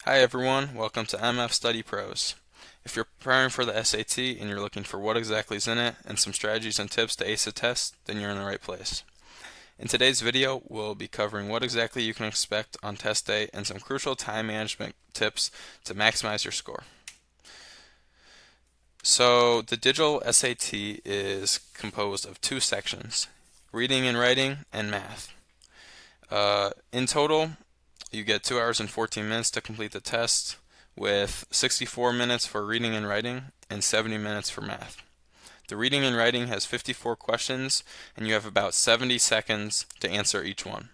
Hi everyone, welcome to MF Study Pros. If you're preparing for the SAT and you're looking for what exactly is in it and some strategies and tips to ace the test, then you're in the right place. In today's video, we'll be covering what exactly you can expect on test day and some crucial time management tips to maximize your score. So the digital SAT is composed of two sections, reading and writing and math. In total, you get 2 hours and 14 minutes to complete the test, with 64 minutes for reading and writing and 70 minutes for math. The reading and writing has 54 questions, and you have about 70 seconds to answer each one.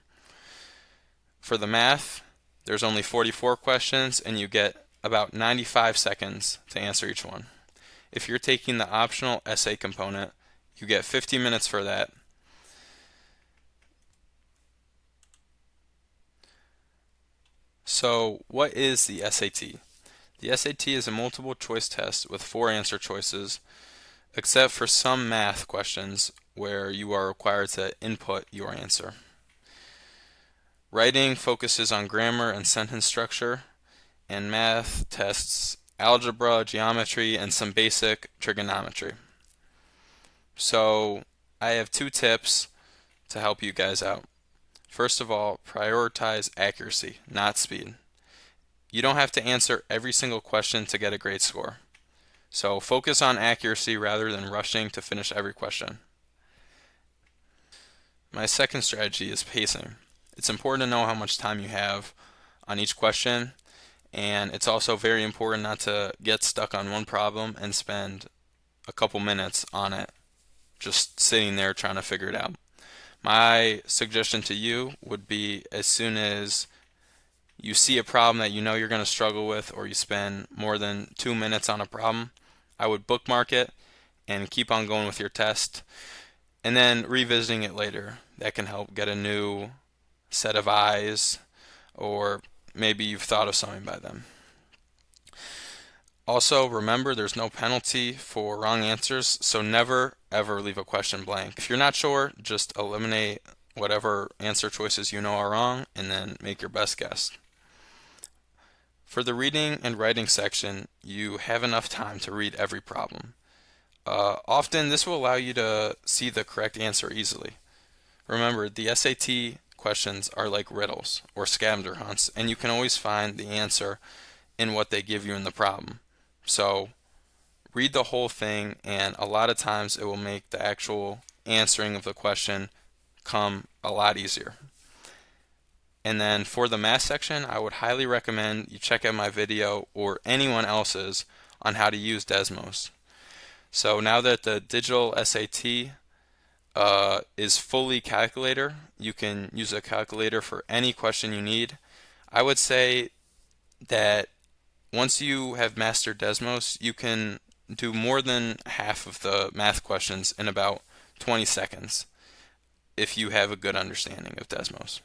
For the math, there's only 44 questions, and you get about 95 seconds to answer each one. If you're taking the optional essay component, you get 50 minutes for that. So, what is the SAT? The SAT is a multiple choice test with 4 answer choices, except for some math questions where you are required to input your answer. Writing focuses on grammar and sentence structure, and math tests algebra, geometry, and some basic trigonometry. So, I have 2 tips to help you guys out. First of all, prioritize accuracy, not speed. You don't have to answer every single question to get a great score. So focus on accuracy rather than rushing to finish every question. My second strategy is pacing. It's important to know how much time you have on each question, and it's also very important not to get stuck on one problem and spend a couple minutes on it, just sitting there trying to figure it out. My suggestion to you would be, as soon as you see a problem that you know you're going to struggle with, or you spend more than 2 minutes on a problem, I would bookmark it and keep on going with your test, and then revisiting it later. That can help get a new set of eyes, or maybe you've thought of something by then. Also, remember there's no penalty for wrong answers, so never ever leave a question blank. If you're not sure, just eliminate whatever answer choices you know are wrong and then make your best guess. For the reading and writing section, you have enough time to read every problem. Often this will allow you to see the correct answer easily. Remember, the SAT questions are like riddles or scavenger hunts, and you can always find the answer in what they give you in the problem. So read the whole thing, and a lot of times it will make the actual answering of the question come a lot easier. And then for the math section, I would highly recommend you check out my video or anyone else's on how to use Desmos. So now that the digital SAT is fully calculator, you can use a calculator for any question you need. I would say that once you have mastered Desmos, you can do more than half of the math questions in about 20 seconds if you have a good understanding of Desmos.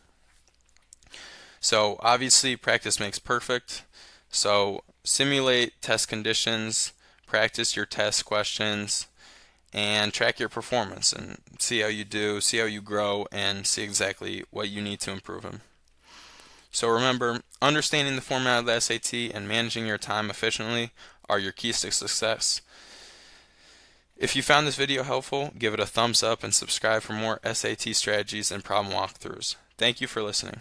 So obviously practice makes perfect. So simulate test conditions, practice your test questions, and track your performance and see how you do, see how you grow, and see exactly what you need to improve in. So remember, understanding the format of the SAT and managing your time efficiently are your keys to success. If you found this video helpful, give it a thumbs up and subscribe for more SAT strategies and problem walkthroughs. Thank you for listening.